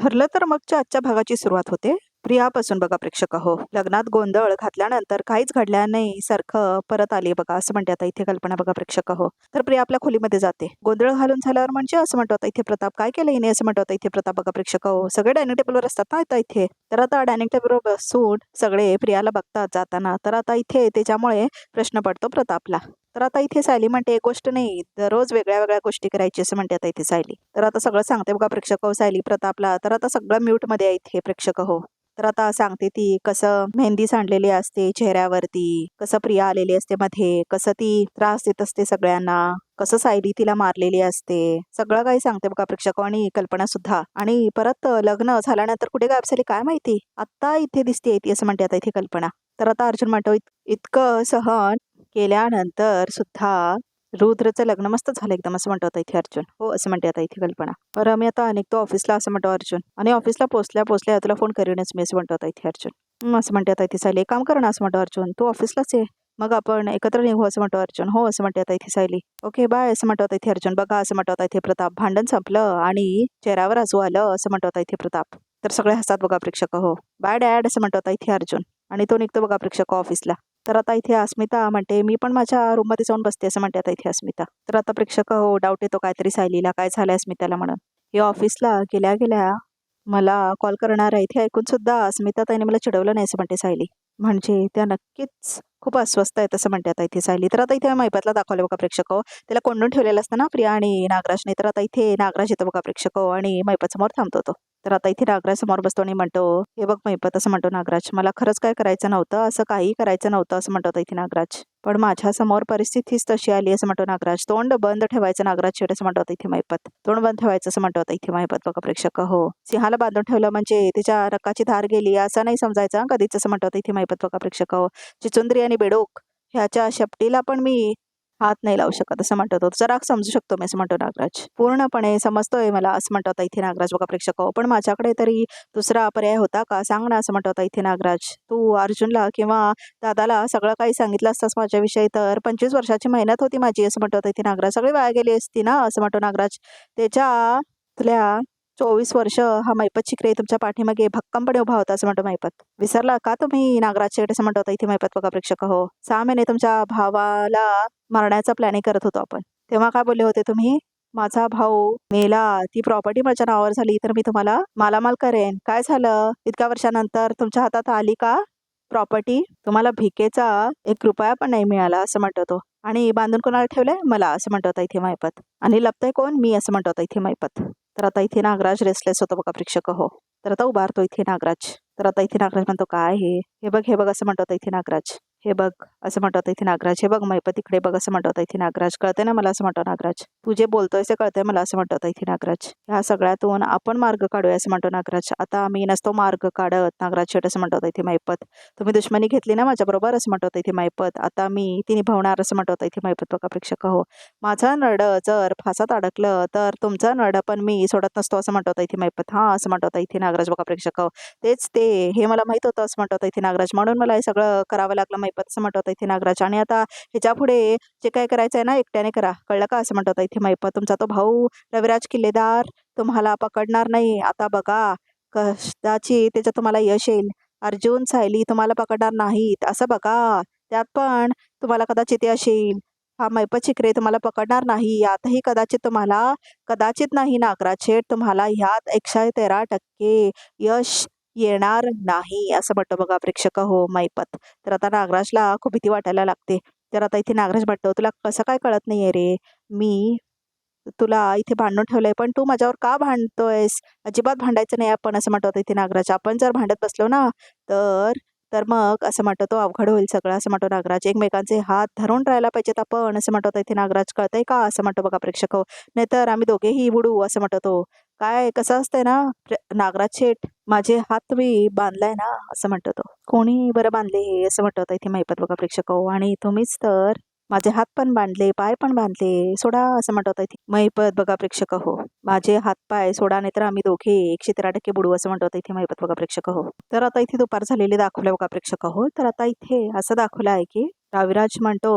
ठरलं तर मगच्या आजच्या भागाची सुरुवात होते प्रियापासून बघा प्रेक्षक हो. लग्नात गोंधळ घातल्यानंतर काहीच घडल्या नाही सारखं परत आली बघा असं म्हणते आता इथे कल्पना बघा प्रेक्षक हो. तर प्रिया आपल्या खोलीमध्ये जाते. गोंधळ घालून झाल्यावर म्हणजे असं म्हणतो आता इथे प्रताप काय केलं हिने असं म्हणतो आता इथे प्रताप बघा प्रेक्षक हो. सगळे डायनिंग टेबलवर असतात ना आता इथे. तर आता डायनिंग टेबलवर बसून सगळे प्रियाला बघतात जाताना. तर आता इथे त्याच्यामुळे प्रश्न पडतो प्रतापला. तर आता इथे सायली म्हणते एक गोष्ट नाही दररोज वेगळ्या वेगळ्या गोष्टी करायची असं म्हणते आता इथे सायली. तर आता सगळं सांगते बघा प्रेक्षक हो सायली प्रतापला. तर आता सगळं म्यूट मध्ये आहे इथे प्रेक्षक हो. तर आता सांगते ती कसं मेहंदी सांडलेली असते चेहऱ्यावरती, कसं प्रिया आलेली असते मध्ये, कसं ती त्रास देत असते सगळ्यांना, कसं सायली तिला मारलेली असते, सगळं काही सांगते बघा प्रेक्षक आणि कल्पना सुद्धा. आणि परत लग्न झाल्यानंतर कुठे गायब झाली काय माहिती, आता इथे दिसते ती असं म्हणते आता इथे कल्पना. तर आता अर्जुन म्हणतो इतकं सहन केल्यानंतर सुद्धा रुद्रचं लग्न मस्त झालं एकदम असं म्हणतो आता इथे अर्जुन. हो असं म्हणते आता इथे कल्पना. बरं मी आता निघतो ऑफिसला असं म्हणतो अर्जुन. आणि ऑफिसला पोचल्या तुला फोन करीनच मी असं म्हणतो आता इथे अर्जुन. असं म्हणते आता इथे सायली एक काम कर ना असं म्हणतो अर्जुन. तू ऑफिसलाच आहे मग आपण एकत्र निघू असं म्हणतो अर्जुन. हो असं म्हणते आता इथे सायली. ओके बाय असं म्हणतो आता इथे अर्जुन. बघा असं म्हणतो आता इथे प्रताप भांडण संपलं आणि चेहऱ्यावर हसू आलं असं म्हणतो आता इथे प्रताप. तर सगळे हसतात बघा प्रेक्षक हो. बाय डॅड असं म्हणतो आता इथे अर्जुन. आणि तो निघतो बघा प्रेक्षक ऑफिसला. तर आता इथे अस्मिता म्हणते मी पण माझ्या रूममध्ये जाऊन बसते असं म्हणते आता इथे अस्मिता. तर आता प्रेक्षक हो डाऊट येतो काहीतरी सायलीला काय झालंय अस्मिताला म्हणून. हे ऑफिसला गेल्या गेल्या मला कॉल करणार आहे इथे ऐकून सुद्धा अस्मिता ताईने मला चिडवलं नाही असं म्हणते सायली. म्हणजे त्या नक्कीच खूप अस्वस्थ आहेत असं म्हणते आता इथे सायली. तर आता इथे मैपतला दाखवलं बघा प्रेक्षक हो. त्याला कोंडून ठेवलेलं असतं ना प्रिया आणि नागराजने. तर आता इथे नागराज येतो बघा प्रेक्षक हो आणि मैपत समोर थांबतो तो. तर आता इथे नागराज समोर बसतो आणि म्हणतो हे बघ मैपत असं म्हणतो नागराज मला खरंच काय करायचं नव्हतं असं काही करायचं नव्हतं असं म्हणतो इथे नागराज. पण माझ्या समोर परिस्थितीच तशी आली असं म्हणतो नागराज. तोंड बंद ठेवायचं नागराज शेट असं म्हणतो इथे मैपत. तोंड बंद ठेवायचं असं म्हणतो इथे मैपत बघा प्रेक्षक हो. सिंहाला बांधून ठेवलं म्हणजे तिच्या रक्काची धार गेली असं नाही समजायचं कधीच असं म्हणतो इथे मैपत बघा प्रेक्षक हो. चिचुंद्री आणि बेडूक ह्याच्या शेपटीला पण मी हात नाही लावू शकत असं म्हणतो तो. जरा समजू शकतो मी असं म्हणतो नागराज. पूर्णपणे समजतोय मला असं म्हणतो इथे नागराज बघा प्रेक्षक हो. पण माझ्याकडे तरी दुसरा पर्याय होता का सांग ना असं म्हणतो इथे नागराज. तू अर्जुनला किंवा दादाला सगळं काही सांगितलं असतास माझ्याविषयी तर 25 वर्षाची मेहनत होती माझी असं म्हणतो इथे नागराज. सगळी वाया गेली असती ना असं म्हणतो नागराज. त्याच्या 24 वर्ष हा मैपत शिकरे तुमच्या पाठीमागे भक्कमपणे उभा होता असं म्हणतो मैपत. विसरला का तुम्ही नागराज शेठ असं म्हणतो इथे मैपत बघा प्रेक्षक हो. 6 महिने तुमच्या भावाला मारण्याचा प्लॅनिंग करत होतो आपण. तेव्हा काय बोलले होते तुम्ही माझा भाऊ मेला ती प्रॉपर्टी माझ्या नावावर झाली तर मी तुम्हाला मालामाल करेन. काय झालं इतक्या वर्षानंतर तुमच्या हातात आली का प्रॉपर्टी. तुम्हाला भिकेचा 1 रुपया पण नाही मिळाला असं म्हणतो तो. आणि बांधून कोणाला ठेवलंय मला असं म्हणतो इथे मैपत. आणि लपतंय कोण मी असं म्हणतो इथे मैपत. तर आता इथे नागराज रेसलेस होतो बघा प्रेक्षक हो. तर आता उभारतो इथे नागराज. तर आता इथे नागराज म्हणतो काय हे बघ असं म्हणतो इथे नागराज. हे बघ असं म्हणतो इथे नागराज. हे बघ मैपत इकडे बघ असं म्हणतो इथे नागराज. कळते ना मला असं म्हणतो नागराज. तू जे बोलतोय ते कळतंय मला असं म्हणतो इथे नागराज. ह्या सगळ्यातून आपण मार्ग काढूया असं म्हणतो नागराज. आता आम्ही नसतो मार्ग काढत नागराज शेट असं म्हणतो इथे मैपत. तुम्ही दुश्मनी घेतली ना माझ्याबरोबर असं म्हणतो इथे मैपत. आता मी ती निभावणार असं म्हणतो इथे मैपत बघा प्रेक्षक हो. माझं नरडं जर फासात अडकलं तर तुमचं नरडं पण मी सोडत नसतो असं म्हणतो इथे मैपत. हा असं म्हणतो इथे नागराज बघा प्रेक्षक हो. तेच ते हे मला माहित होतं असं म्हणतो इथे नागराज. म्हणून मला हे सगळं करावं लागलं मैपत असं म्हणतो इथे नागराज. आणि आता ह्याच्या पुढे जे काय करायचं आहे ना एकट्याने करा कळलं का असं म्हणतो इथे मैपत. तुमचा तो भाऊ रविराज किल्लेदार तुम्हाला पकडणार नाही. आता बघा कदाचित त्याच्यात तुम्हाला यश येईल. अर्जुन सायली तुम्हाला पकडणार नाहीत असं बघा. त्यात पण तुम्हाला कदाचित यश येईल. हा मैपत शिकरे तुम्हाला पकडणार नाही. यातही कदाचित नाही नागराज शेठ तुम्हाला ह्यात 113% यश येणार नाही असं म्हणतो बघा प्रेक्षक हो मैपत. तर आता नागराजला खूप भीती वाटायला लागते. तर आता इथे नागराज म्हणतो तुला कसं काय कळत नाहीये रे. मी तुला इथे भांडून ठेवलंय पण तू माझ्यावर का भांडतोयस. अजिबात भांडायचं नाही आपण असं म्हणतो इथे नागराज. आपण जर भांडत बसलो ना तर तर मग असं म्हणतो तो अवघड होईल सगळं असं म्हणतो नागराज. एकमेकांचे हात धरून राहायला पाहिजेत आपण असं म्हणतो इथे नागराज. कळतंय का असं म्हणतो बघा प्रेक्षक हो. नाहीतर आम्ही दोघेही बुडू असं म्हणतो तो. काय कसं असतंय ना नागराज शेठ माझे हात तुम्ही बांधलाय ना असं म्हणतो तो. कोणी बरं बांधले असं म्हणतो इथे मैपत बघा प्रेक्षक हो. आणि तुम्हीच तर माझे हात पण बांधले पाय पण बांधले सोडा असं म्हणतो इथे मैपत बघा प्रेक्षक हो. माझे हात पाय सोडा नाही तर आम्ही दोघे 113% बुडू असं म्हणतो इथे मैपत बघा प्रेक्षक हो. तर आता इथे दुपार झालेली दाखवलं बघा प्रेक्षक हो. तर आता इथे असं दाखवलं आहे की रविराज म्हणतो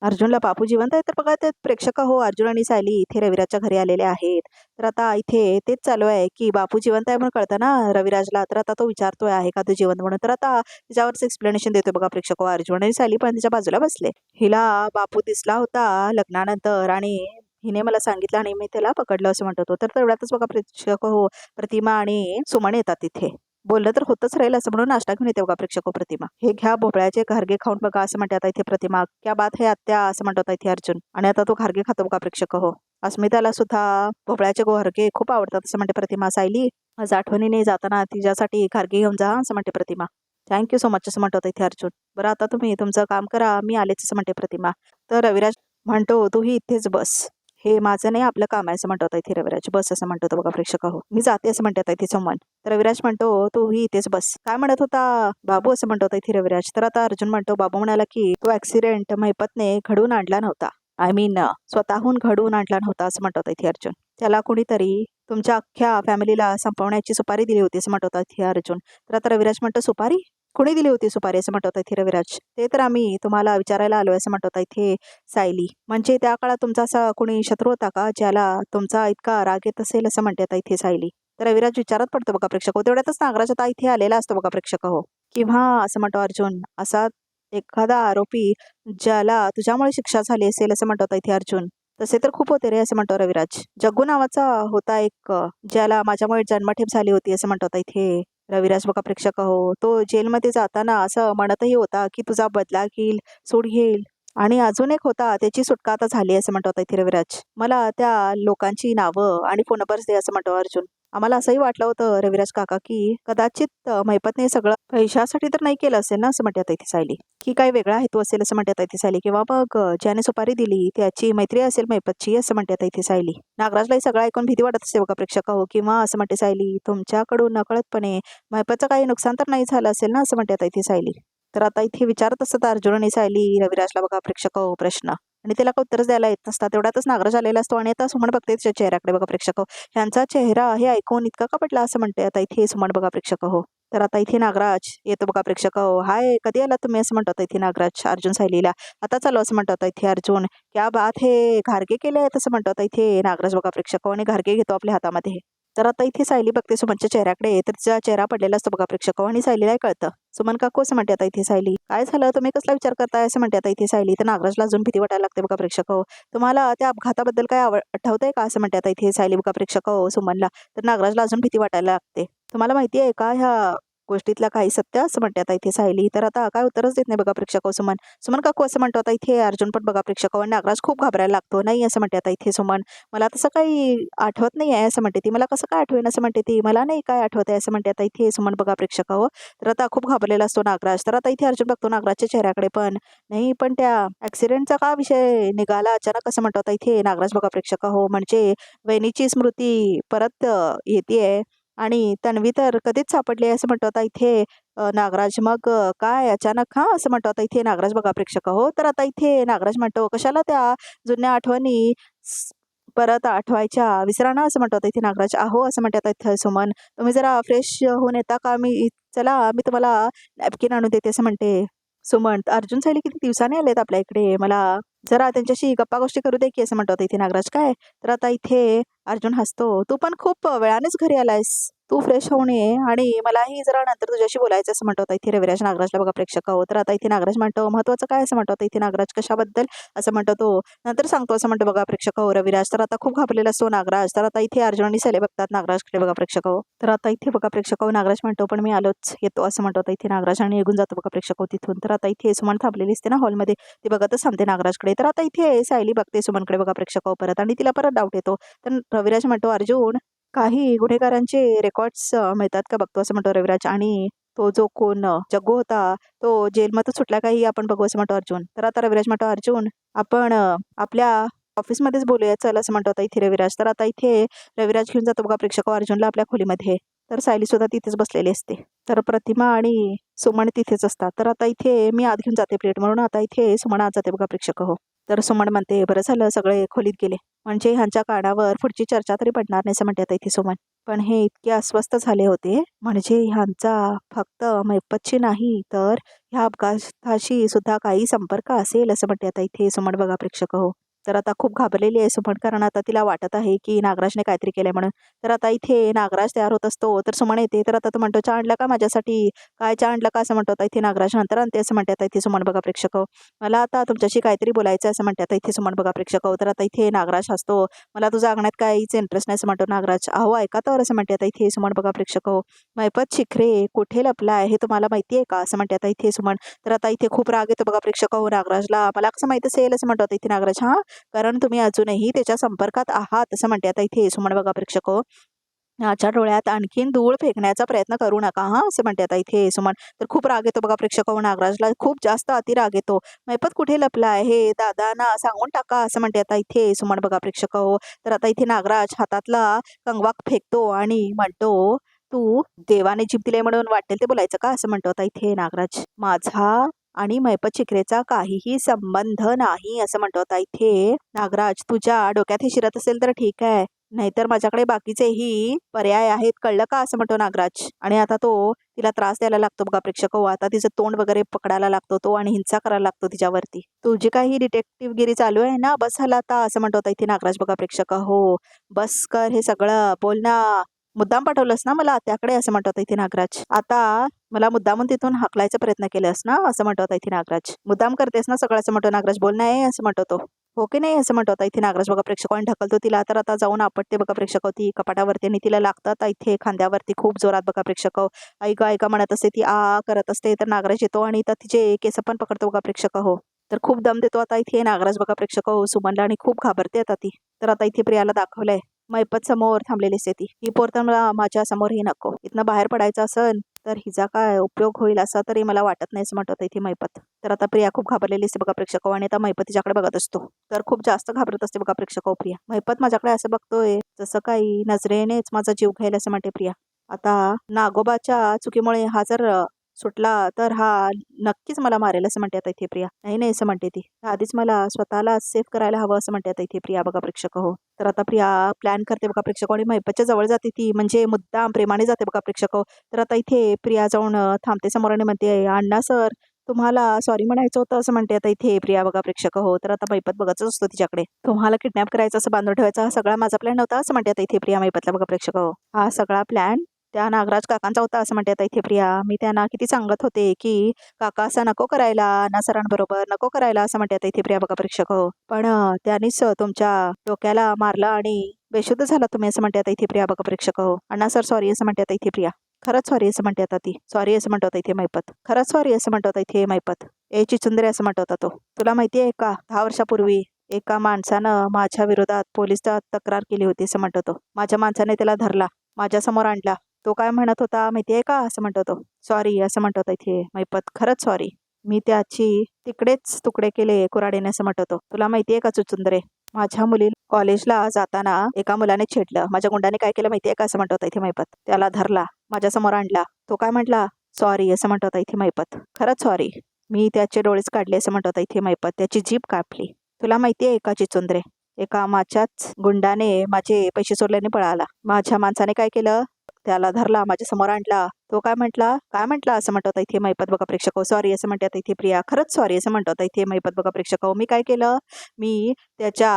अर्जुनला बापू जिवंत आहे. तर बघा ते प्रेक्षक हो, अर्जुन आणि सायली इथे रविराजच्या घरी आलेले आहेत. तर आता इथे तेच चालू आहे की बापू जिवंत आहे म्हणून कळतं ना रविराजला. तर आता तो विचारतोय आहे का तू जिवंत म्हणून. तर आता त्याच्यावरच एक्सप्लेनेशन देतोय बघा प्रेक्षक हो. अर्जुन आणि सायली पण त्याच्या बाजूला बसले. हिला बापू दिसला होता लग्नानंतर आणि हिने मला सांगितलं आणि मी त्याला पकडलं असं म्हणतो तो. तर तेवढ्यातच बघा प्रेक्षक हो, प्रतिमा आणि सुमन येतात तिथे. बोललं तर होतच राहील असं म्हणून नाश्ता घेऊन येते बघा प्रेक्षक हो प्रतिमा. हे घ्या भोपळ्याचे घारगे खाऊन बघा असं म्हणतात इथे प्रतिमा. क्या बात है आत्या असं म्हणतात इथे अर्जुन. आणि आता तो घारगे खातो बघा प्रेक्षक हो. अस्मिताला सुद्धा भोपळ्याचे घारगे खूप आवडतात असं म्हणते प्रतिमा. सायली आज आठवणीने जाताना तिच्यासाठी घारगे घेऊन जा असं म्हणते प्रतिमा. थँक्यू सो मच असं म्हणतात इथे अर्जुन. बरं आता तुम्ही तुमचं काम करा, मी आलेच असं म्हणते प्रतिमा. तर रविराज म्हणतो तूही इथेच बस. हे माझं नाही आपलं काम आहे असं म्हणतो इथे रविराज. बस असं म्हणतो बघा प्रेक्षक हो. मी जाते असं म्हणतात इथे सुमन. तर रविराज म्हणतो तूही इथेच बस. काय म्हणत होता बाबू असं म्हणतो इथे रविराज. तर आता अर्जुन म्हणतो बाबू म्हणाला की तो ऍक्सिडेंट महिपतने घडवून आणला नव्हता. आय मीन स्वतःहून घडवून आणला नव्हता असं म्हणतो इथे अर्जुन. त्याला कुणीतरी तुमच्या अख्ख्या फॅमिलीला संपवण्याची सुपारी दिली होती असं म्हणतो इथे अर्जुन. तर आता रविराज म्हणतो सुपारी कुणी दिली होती सुपारी असं म्हणतो इथे रविराज. ते तर आम्ही तुम्हाला विचारायला आलोय असं म्हणतो इथे सायली. म्हणजे त्या काळात तुमचा असा कोणी शत्रू होता का ज्याला तुमचा इतका राग येत असेल असं म्हणतात इथे सायली. तर रविराज विचारात पडतो बघा प्रेक्षक हो. तेवढ्यातच नागराज आता इथे आलेला असतो बघा प्रेक्षक हो. किंवा असं म्हणतो अर्जुन असा एखादा आरोपी ज्याला तुझ्यामुळे शिक्षा झाली असेल असं म्हणतो इथे अर्जुन. तसे तर खूप होते रे असं म्हणतो रविराज. जग्गू नावाचा होता एक ज्याला माझ्यामुळे जन्मठेप झाली होती असं म्हणतो इथे रविराज बघा प्रेक्षक हो. तो जेलमध्ये जाताना असं म्हणतही होता की तुझा बदला घेईल, सूड घेईल. आणि अजून एक होता त्याची सुटका आता झाली असं म्हणतो इथे रविराज. मला त्या लोकांची नावं आणि फोन नंबर्स दे असं म्हणतो अर्जुन. आम्हाला असंही वाटलं होतं रविराज काका की कदाचित महिपतने सगळं पैशासाठी तर नाही केलं असेल ना असं म्हणतात इथे सायली. की काही वेगळा हेतू असेल असं म्हणतात इथे सायली. किंवा मग ज्याने सुपारी दिली त्याची मैत्री असेल महिपतची असं म्हणतात इथे सायली. नागराजलाही सगळं ऐकून भीती वाटत असे बघा प्रेक्षक हो. किंवा असं म्हणते सायली तुमच्याकडून नकळतपणे महिपतचं काही नुकसान तर नाही झालं असेल ना असं म्हणतात इथे सायली. तर आता इथे विचारत असतात अर्जुन आणि सायली रविराजला बघा प्रेक्षक हो प्रश्न. आणि त्याला काही उत्तरच द्यायला येत नसतात. तेवढ्यातच नागराज आलेला असतो आणि आता सुमन बघते त्याच्या चेहऱ्याकडे बघा प्रेक्षक हो. ह्यांचा चेहरा हे ऐकून इतका का पटला असं म्हणते आता इथे सुमन बघा प्रेक्षक हो. तर आता इथे नागराज येतो बघा प्रेक्षक हो. हाय कधी आला तुम्ही असं म्हणतात इथे नागराज अर्जुन सायलीला. आता चालू असं म्हणतात इथे अर्जुन. क्या बात हे घारगे केले आहेत असं म्हणतात इथे नागराज बघा प्रेक्षक हो. आणि घारगे घेतो आपल्या हातामध्ये. तर आता इथे सायली बघते सुमनच्या चेहऱ्याकडे. तर तिचा चेहरा पडलेला असतो बघा प्रेक्षक हो. आणि सायलीला कळतं. सुमन काकू असं म्हणते आता इथे सायली. काय झालं तुम्ही कसला विचार करताय असं म्हणते आता इथे सायली. तर नागराजला अजून भीती वाटायला लागते बघा प्रेक्षक हो. तुम्हाला त्या अपघाताबद्दल काय आठवतंय का असं म्हणते आता इथे सायली बघा प्रेक्षक हो सुमनला. तर नागराजला अजून भीती वाटायला लागते. तुम्हाला माहिती आहे का ह्या गोष्टीतला काही सत्य असं म्हणते आता इथे सायली. तर आता काय उत्तरच देत नाही बघा प्रेक्षक हो सुमन. सुमन काकू असं म्हणतो आता इथे अर्जुन पण बघा प्रेक्षक हो. नागराज खूप घाबरायला लागतो. नाही असं म्हणते आता इथे सुमन. मला तसं काही आठवत नाही आहे असं म्हणते ती. मला कसं काय आठवेन असं म्हणते ती. मला नाही काय आठवत आहे असं म्हणते आता इथे सुमन बघा प्रेक्षक हो. तर आता खूप घाबरलेला असतो नागराज. तर आता इथे अर्जुन बघतो नागराजच्या चेहऱ्याकडे पण. नाही पण त्या ऍक्सिडेंटचा का विषय निघाला अचानक असं म्हणतो आता इथे नागराज बघा प्रेक्षक हो. म्हणजे वहिनीची स्मृती परत येतेय आणि तन्वी तर कधीच सापडली आहे असं म्हणतो आता इथे नागराज. मग काय अचानक हा असं म्हणतो आता इथे नागराज बघा प्रेक्षक हो. तर आता इथे नागराज म्हणतो कशाला त्या जुन्या आठवणी परत आठवायच्या विसरा ना असं म्हणतो आता इथे नागराज. आहो असं म्हणतात इथे सुमन. तुम्ही जरा फ्रेश होऊन येता का. चला मी तुम्हाला नॅपकिन आणून देते असं म्हणते सुमन. अर्जुन सायली किती दिवसाने आलेत आपल्या इकडे. मला जरा त्यांच्याशी गप्पा गोष्टी करू दे की असं म्हणतो इथे नागराज. काय तर आता इथे अर्जुन हसतो. तू पण खूप वेळानेच घरी आलायस. तू फ्रेश होऊन ये आणि मलाही जरा नंतर तुझ्याशी बोलायचं असं म्हणतो इथे रविराज नागराजला बघा प्रेक्षक हो. तर आता इथे नागराज म्हणतो महत्वाचं काय असं म्हणतो इथे नागराज. कशाबद्दल असं म्हणतो तो. नंतर सांगतो असं म्हणतो बघा प्रेक्षक हो रविराज. तर आता खूप घाबरलेला असतो नागराज. तर आता इथे अर्जुन आणि सायली बघतात नागराजकडे बघा प्रेक्षक हो. तर आता इथे बघा प्रेक्षक हो नागराज म्हणतो पण मी आलोच येतो असं म्हणतो इथे नागराज आणि निघून जातो बघा प्रेक्षक हो तिथून. तर आता इथे सुमन थांबलेली असते ना हॉलमध्ये. ती बघतच थांबते नागराजकडे. तर आता इथे सायली बघते सुमनकडे बघा प्रेक्षक हो परत आणि तिला परत डाऊट येतो. तर रविराज म्हणतो अर्जुन काही गुन्हेगारांचे रेकॉर्ड्स मिळतात का बघतो असं म्हणतो रविराज. आणि तो जो कोण जग्गू होता तो जेलमधून सुटला काही आपण बघू असं म्हणतो अर्जुन. तर आता रविराज म्हणतो अर्जुन आपण आपल्या ऑफिसमध्येच बोलूया चल असं म्हणतो आता इथे रविराज. तर आता इथे रविराज घेऊन जातो बघा प्रेक्षक अर्जुनला आपल्या खोलीमध्ये. तर सायली सुद्धा तिथेच बसलेली असते. तर प्रतिमा आणि सुमन तिथेच असतात. तर आता इथे मी आत घेऊन जाते प्लेट म्हणून आता इथे सुमन आत जाते बघा प्रेक्षक हो. तर सुमन म्हणते बरं झालं सगळे खोलीत गेले म्हणजे ह्यांच्या कानावर पुढची चर्चा तरी पडणार नाही असं म्हणते आता इथे सुमन. पण हे इतके अस्वस्थ झाले होते, म्हणजे ह्यांचा फक्त मैपतची नाही तर ह्या अपघाताशी सुद्धा काही संपर्क असेल असं म्हणते आता इथे सुमन बघा प्रेक्षक हो. तर आता खूप घाबरलेली आहे सुमन, कारण आता तिला वाटत आहे की नागराजने काहीतरी केलंय म्हणून. तर आता इथे नागराज तयार होत असतो, तर सुमन येते. तर आता तो म्हणतो, चहा आणला का माझ्यासाठी? काय चहा आणला का असं म्हणतो आता इथे नागराज. नंतर आणते असं म्हणते आता इथे सुमन बघा प्रेक्षक हो. मला आता तुमच्याशी काहीतरी बोलायचं असं म्हणते आता इथे सुमन बघा प्रेक्षक हो. तर आता इथे नागराज हसतो. मला तुझ्या अंगणात काहीच इंटरेस्ट नाही असं म्हणतो नागराज. अहो ऐका तर असं म्हणते आता इथे सुमन बघा प्रेक्षक हो. मैपत शिखरे कुठे लपलाय हे तुम्हाला माहिती आहे का असं म्हणते आता इथे सुमन. तर आता इथे खूप राग येतो बघा प्रेक्षक हो नागराजला. मला कसं माहित असेल असं म्हणतो आता इथे नागराज. हा, कारण तुम्ही अजूनही त्याच्या संपर्कात आहात असं म्हणते आता इथे सुमन बघा प्रेक्षक हो. ह्याच्या डोळ्यात आणखीन धूळ फेकण्याचा प्रयत्न करू नका हा असं म्हणते आता इथे सुमन. तर खूप राग येतो बघा प्रेक्षक हो नागराजला, खूप जास्त अति राग येतो. मैपत कुठे लपला आहे दादांना सांगून टाका असं म्हणते आता इथे सुमन बघा प्रेक्षक हो. तर आता इथे नागराज हातातला कंगवा फेकतो आणि म्हणतो, तू देवाने जीभ दिले म्हणून वाटेल ते बोलायचं का असं म्हणतो आता इथे नागराज. माझा आणि मैपत शिखरेचा काहीही संबंध नाही असं म्हणतो आता इथे नागराज. तुझ्या डोक्यात हे शिरत असेल तर ठीक आहे, नाहीतर माझ्याकडे बाकीचेही पर्याय आहेत, कळलं का असं म्हणतो नागराज. आणि आता तो तिला त्रास द्यायला लागतो बघा प्रेक्षक हो. आता तिचं तोंड वगैरे पकडायला लागतो तो आणि हिंसा करायला लागतो तिच्यावरती. तुझी काही डिटेक्टिव्हगिरी चालू आहे ना, बस झाला आता असं म्हणतो आता इथे नागराज बघा प्रेक्षक हो. बस कर हे सगळं, बोल ना. मुद्दाम पाठवलंस ना मला त्याकडे असं म्हणतो आता इथे नागराज. आता मला मुद्दामून तिथून हाकलायचा प्रयत्न केलास ना असं म्हणतो आता इथे नागराज. मुद्दाम करतेस ना सगळं असं म्हणतो नागराज. बोल नाही असं म्हणतो तो. हो की नाही असं म्हणतो आता इथे नागराज बघा प्रेक्षक आणि ढकलतो तिला. तर आता जाऊन आपटते बघा प्रेक्षक ती कपाटावरती आणि तिला लागतात इथे खांद्यावरती खूप जोरात बघा प्रेक्षक. ऐका ऐका म्हणत असते ती, आ करत असते. तर नागराज येतो आणि तर तिचे केस पण पकडतो बघा प्रेक्षक हो. तर खूप दम देतो आता इथे नागराज बघा प्रेक्षक हो सुमनला आणि खूप घाबरते आता ती. तर आता इथे प्रियाला दाखवलंय मैपत समोर थांबलेली असते ती. ही पोर तर मला माझ्या समोरही नको. इथनं बाहेर पडायचं असेल तर हिचा काय उपयोग होईल असा तरी मला वाटत नाही असं म्हणतो इथे मैपत. तर आता प्रिया खूप घाबरलेली असते बघा प्रेक्षक आणि आता मैपत तिच्याकडे बघत असतो. तर खूप जास्त घाबरत असते बघा प्रेक्षक प्रिया. मैपत माझ्याकडे असं बघतोय जसं काही नजरेनेच माझा जीव घ्यायला असं म्हणते प्रिया. आता नागोबाच्या चुकीमुळे हा जर सुटला तर हा नक्कीच मला मारेल असं म्हणते आता इथे प्रिया. नाही नाही असं म्हणते ती, आधीच मला स्वतःला सेफ करायला हवं असं म्हणते आता इथे प्रिया बघा प्रेक्षक हो. तर आता प्रिया प्लॅन करते बघा प्रेक्षक आणि मैपतच्या जवळ जाते ती, म्हणजे मुद्दाम प्रेमाने जाते बघा प्रेक्षक. तर आता इथे प्रिया जाऊन थांबते समोर आणि म्हणते, अण्णा सर तुम्हाला सॉरी म्हणायचं होतं असं म्हणते आता इथे प्रिया बघा प्रेक्षक हो. तर आता मैपत बघतच असतो तिच्याकडे. तुम्हाला किडनॅप करायचं असं बांधून ठेवायचा हा सगळा माझा प्लॅन होता असं म्हणते आता इथे प्रिया मैपतला बघा प्रेक्षक हो. हा सगळा प्लॅन त्या नागराज काकांचा होता असं म्हणते आता इथे प्रिया. मी त्यांना किती सांगत होते की काका असं नको करायला, अण्णा सरांबरोबर नको करायला असं म्हणते आता इथे प्रिया बघा प्रेक्षक हो. पण त्यांनीच तुमच्या डोक्याला मारलं आणि बेशुद्ध झाला तुम्ही असं म्हणते आता इथे प्रिया बघा प्रेक्षक हो. अण्णा सर सॉरी असं म्हणते आता इथे प्रिया. खरंच सॉरी असं म्हणते आता ती. सॉरी असं म्हणतो आता इथे मैपत. खरंच सॉरी असं म्हणतो आता इथे मैपत. ए चिचुंदरे असं म्हणतो होता तो. तुला माहिती आहे का 10 वर्षापूर्वी एका माणसानं माझ्या विरोधात पोलिसात तक्रार केली होती असं म्हणतो तो. माझ्या माणसाने त्याला धरला, माझ्या समोर आणला. तो काय म्हणत होता माहितीये का असं म्हणतो तो. सॉरी असं म्हणतो होता इथे मैपत. खरंच सॉरी. मी त्याची तिकडेच तुकडे केले कुऱ्हाडीने असं म्हणतो तो. तुला माहितीये का चुचुंदरे, माझ्या मुली कॉलेजला जाताना एका मुलाने छेडलं. माझ्या गुंडाने काय केलं माहितीये का असं म्हणतो होता इथे मैपत. त्याला धरला, माझ्या समोर आणला. तो काय म्हटला, सॉरी असं म्हणतो होता इथे मैपत. खरंच सॉरी. मी त्याचे डोळेच काढले असं म्हणतो होता इथे मैपत. त्याची जीभ कापली. तुला माहितीये का चिचुंदरे, एका माझ्याच गुंडाने माझे पैसे चोरल्याने पळाला. माझ्या माणसाने काय केलं, त्याला धरला, माझ्या समोर आणला. तो काय म्हटला असं म्हणतो होता इथे मैपत बघा प्रेक्षक. सॉरी असं म्हणतात इथे प्रिया. खरंच सॉरी असं म्हणतो होता इथे मैपत बघा प्रेक्षक. मी काय केलं, मी त्याच्या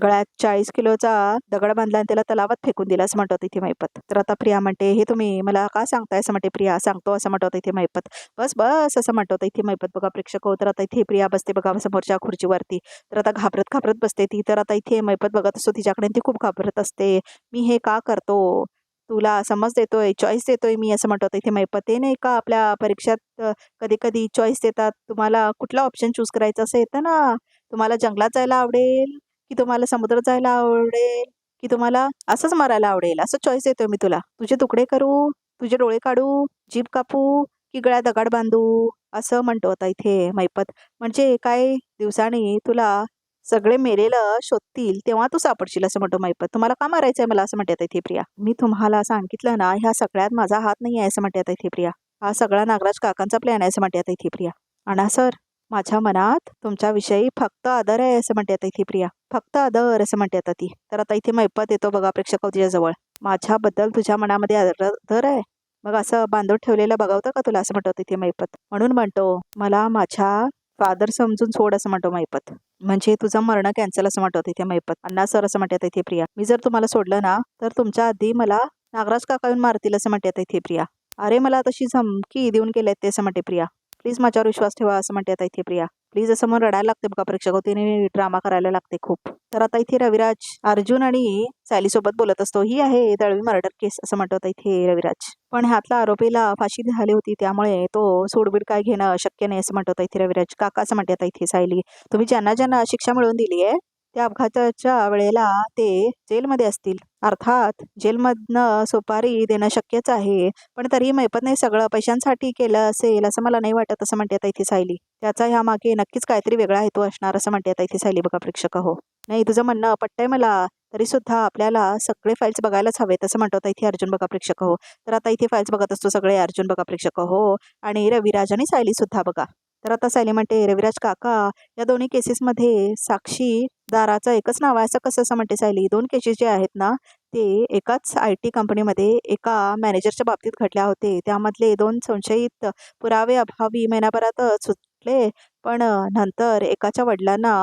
गळ्यात 40 किलोचा दगड बांधला आणि त्याला तलावात फेकून दिला असं म्हणतो इथे मैपत. तर आता प्रिया म्हणते, हे तुम्ही मला का सांगताय असं म्हणते प्रिया. सांगतो असं म्हणतो इथे मैपत. बस बस असं म्हणतो इथे मैपत बघा प्रेक्षक. तर आता इथे प्रिया बसते बघा समोरच्या खुर्चीवरती. तर आता घाबरत घाबरत बसते ती. तर आता इथे मैपत बघत असतो तिच्याकडे, ती खूप घाबरत असते. मी हे का करतो, तुला समज देतोय, चॉईस देतोय मी असं म्हणतो इथे मैपत. ते नाही का आपल्या परीक्षात कधी कधी चॉईस देतात, तुम्हाला कुठला ऑप्शन चूज करायचं असं येतं ना. तुम्हाला जंगलात जायला आवडेल की तुम्हाला समुद्रात जायला आवडेल की तुम्हाला असंच मरायला आवडेल, असं चॉईस देतोय मी तुला. तुझे तुकडे करू, तुझे डोळे काढू, जीभ कापू की गळ्यात दगड बांधू असं म्हणतो आता इथे मैपत. म्हणजे काही दिवसांनी तुला सगळे मेलेलं शोधतील तेव्हा तू सापडशील असं म्हणतो मैपत. तुम्हाला का मारायचंय मला असं म्हणते इथे प्रिया. मी तुम्हाला सांगितलं ना, ह्या सगळ्यात माझा हात नाही आहे असं म्हणते इथे प्रिया. हा सगळा नागराज काकांचा प्लॅन आहे असं म्हणते इथे प्रिया. अण्णा सर माझ्या मनात तुमच्याविषयी फक्त आदर आहे असं म्हणते आता इथे प्रिया. फक्त आदर असं म्हणते आता ती. तर आता इथे मैपत येतो बघा प्रेक्षक तुझ्याजवळ. माझ्याबद्दल तुझ्या मनामध्ये आदर आहे, मग असं बांधून ठेवलेलं बघावतं का तुला असं म्हणतो तिथे मैपत. म्हणून म्हणतो मला माझ्या फादर समजून सोड असं म्हणतो मैपत. म्हणजे तुझं मरणं कॅन्सल असं म्हणतो तिथे मैपत. अण्णा सर असं म्हणते इथे प्रिया. मी जर तुम्हाला सोडलं ना तर तुमच्या आधी मला नागराज काका येऊन मारतील असं म्हणते इथे प्रिया. अरे मला तशी धमकी देऊन गेलेत ते असं म्हणते प्रिया. प्लीज माझ्यावर विश्वास ठेवा असं म्हणते आता इथे प्रिया. प्लीज असं म्हणून रडायला लागते बघा प्रेक्षक तिने ड्रामा करायला लागते खूप. तर आता इथे रविराज अर्जुन आणि सायली सोबत बोलत असतो. ही आहे दळवी मर्डर केस असं म्हणतो आता इथे रविराज. पण ह्यातला आरोपीला फाशी झाली होती त्यामुळे तो सोडबीड काय घेणं शक्य नाही असं म्हणतो इथे रविराज. काका असं म्हणते आता इथे सायली. तुम्ही ज्यांना ज्यांना शिक्षा मिळवून दिली आहे त्या अपघाताच्या वेळेला ते जेलमध्ये असतील. अर्थात जेलमधनं सुपारी देणं शक्यच आहे, पण तरीही मैपतने सगळं पैशांसाठी केलं असेल असं मला नाही वाटत असं म्हणते आता इथे सायली. त्याचा ह्या मागे नक्कीच काहीतरी वेगळा हेतू असणार असं म्हणते आता इथे सायली बघा प्रेक्षक. हो नाही तुझं म्हणणं पटतंय मला, तरी सुद्धा आपल्याला सगळे फाईल्स बघायलाच हवेत असं म्हणतो इथे अर्जुन बघा प्रेक्षक. हो तर आता इथे फाईल्स बघत असतो सगळे अर्जुन बघा प्रेक्षक. हो आणि रविराज आणि सायली सुद्धा बघा. तर आता सायली म्हणते रविराज काका या दोन्ही केसेसमध्ये साक्षीदाराचं एकच नाव आहे असं कसं असं म्हणते सायली. दोन केसेस जे आहेत ना ते एकाच IT कंपनीमध्ये एका मॅनेजरच्या बाबतीत घडल्या होते. त्यामधले 2 संशयित पुरावे अभावी महिनाभरातच सुटले, पण नंतर एकाच्या वडिलांना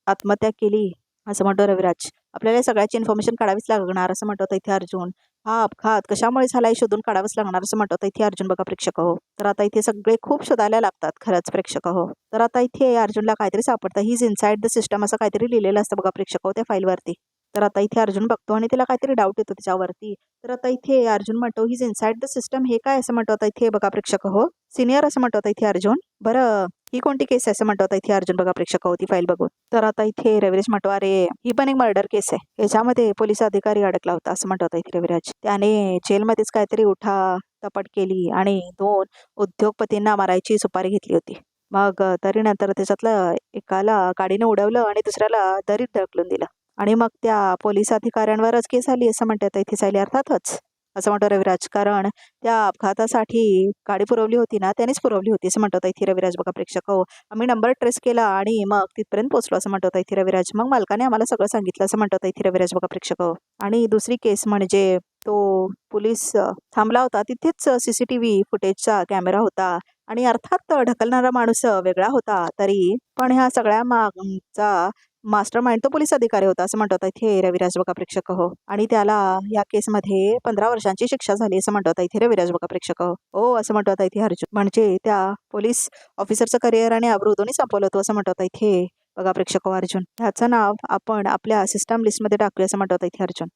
आत्महत्या केली असं म्हणतो रविराज. आपल्याला सगळ्याची इन्फॉर्मेशन काढावीच लागणार असं म्हणतो इथे अर्जुन. हा अपघात कशामुळे झाला हे शोधून काढावंच लागणार असं म्हणतो इथे अर्जुन बघा प्रेक्षक. हो तर आता इथे सगळे खूप शोधायला लागतात खरंच प्रेक्षक. हो तर आता इथे अर्जुनला काहीतरी सापडतं. He is inside the system असं काहीतरी लिहिलेलं असतं बघा प्रेक्षक त्या फाईलवरती. तर आता इथे अर्जुन बघतो आणि त्याला काहीतरी डाऊट येतो त्याच्यावरती. तर आता इथे अर्जुन म्हणतो he is inside the system हे काय असं म्हणतो आता इथे बघा प्रेक्षक. हो सिनियर असं म्हणतो आता इथे अर्जुन. बरं ही कोणती केस आहे असं म्हणतो आता इथे अर्जुन बघा प्रेक्षक. ती फाईल बघून. तर आता इथे रविराज म्हणतो अरे ही पण एक मर्डर केस आहे, याच्यामध्ये पोलीस अधिकारी अडकला होता असं म्हणतो आता इथे रविराज. त्याने जेलमध्येच काहीतरी उठातपट केली आणि 2 उद्योगपतींना मारायची सुपारी घेतली होती. मग तरी नंतर त्याच्यातलं एकाला गाडीने उडवलं आणि दुसऱ्याला दरीत ढकलून दिलं आणि मग त्या पोलीस अधिकाऱ्यांवरच केस आली असं म्हणतात इथे सायली. अर्थातच असं म्हणतो रविराज, कारण त्या अपघातासाठी गाडी पुरवली होती ना त्यानेच पुरवली होती असं म्हणतो इथे रविराज बघा प्रेक्षक. हो आम्ही नंबर ट्रेस केला आणि मग तिथपर्यंत पोहोचलो असं म्हणतो इथे रविराज. मग मालकाने आम्हाला सगळं सांगितलं असं म्हणतो इथे रविराज बघा प्रेक्षक. आणि दुसरी केस म्हणजे तो पोलीस थांबला होता तिथेच CCTV फुटेजचा कॅमेरा होता आणि अर्थात ढकलणारा माणूस वेगळा होता तरी पण ह्या सगळ्या मागचा मास्टर माइंड तो पोलीस अधिकारी होता असं म्हणतात इथे रविराज बघा प्रेक्षक. हो आणि त्याला या केसमध्ये 15 वर्षांची शिक्षा झाली असं म्हणतात इथे रविराज बघा प्रेक्षक. हो असं म्हणतात इथे अर्जुन. म्हणजे त्या पोलीस ऑफिसरचं करिअर आणि अब्रू दोन्ही संपवलं होतं असं म्हणतात इथे बघा प्रेक्षक अर्जुन. ह्याचं नाव आपण आपल्या सिस्टम लिस्टमध्ये टाकूया असं म्हणतात इथे अर्जुन.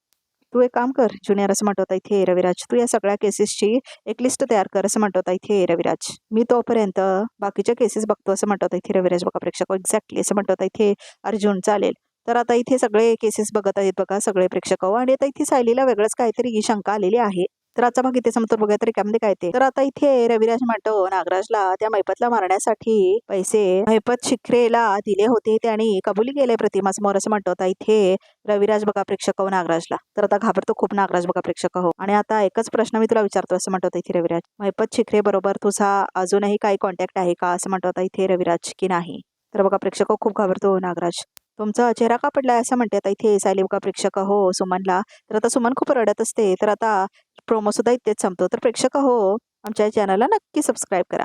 तू एक काम कर ज्युनियर असं म्हणतो इथे रविराज. तू या सगळ्या केसेसची एक लिस्ट तयार कर असं म्हणतो इथे रविराज. मी तोपर्यंत बाकीच्या केसेस बघतो असं म्हणतो इथे रविराज बघा प्रेक्षक. एक्झॅक्टली असं म्हणतो इथे अर्जुन. चालेल तर आता इथे सगळे केसेस बघत आहेत बघा सगळे प्रेक्षक. आणि आता इथे सायलीला वेगळंच काहीतरी शंका आलेली आहे. तर आजचा भाग इथे समोर बघूया तरी त्यामध्ये काय ते. तर आता इथे रविराज म्हणतो नागराजला त्या मैपतला मारण्यासाठी पैसे मैपत शिखरेला दिले होते त्यांनी कबुली केले प्रतिमा समोर असं म्हणतो आता इथे रविराज बघा प्रेक्षक नागराजला. तर आता घाबरतो खूप नागराज बघा प्रेक्षक. हो आणि आता एकच प्रश्न मी तुला विचारतो असं म्हणतो इथे रविराज. मैपत शिखरे बरोबर तुझा अजूनही काही कॉन्टॅक्ट आहे का असं म्हणतो आता इथे रविराज की नाही. तर बघा प्रेक्षक खूप घाबरतो नागराज. तुमचा चेहरा का पडलाय असं म्हणते आता इथे सायली बघा प्रेक्षक. हो सुमनला. तर आता सुमन खूप रडत असते. तर आता प्रोमो सुद्धा इथेच संपतो. तर प्रेक्षक हो आमच्या चॅनलला नक्की सबस्क्राईब करा.